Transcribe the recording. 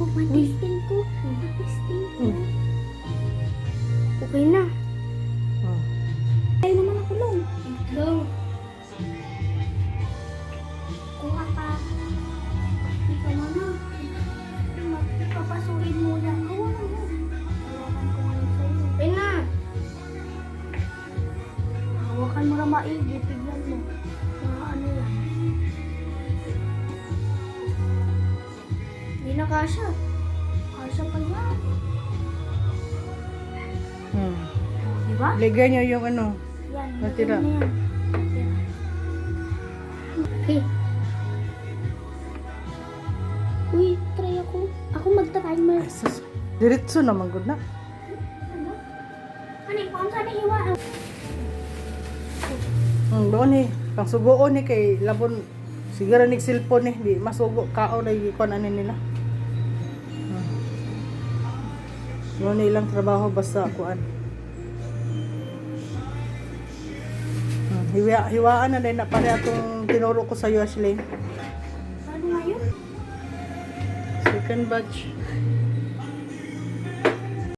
ko, matisting ko. Matisting ko. Okay na. Oh. Tayo naman ako, Long. Long. Kuha ka. Ikaw na. Papasukin mo yan. Gawa na mo. Hawakan ko ngayon sa'yo. Okay na. Hawakan mo na maigi. Tignan mo. Mga ano yan. Hindi na kasha. Kasya pa yan. Diba? Ligay niyo yung ano. Yan. Natira. Yan na yan. Yan. Okay. Uy, try ako. Ako magta-timer. Ay, sus. Diretso naman good na. Ano? Ano, kung saan na hiwaan? Doon eh. Pang sugoon eh kay labon. Siguro nig cellphone eh. Di masugo kao na yung kuan nila. Doon ilang trabaho basta kuan. Hiwaan na din na pare atong tinuro ko sa iyo, Ashley. Ano nga yun? Second batch.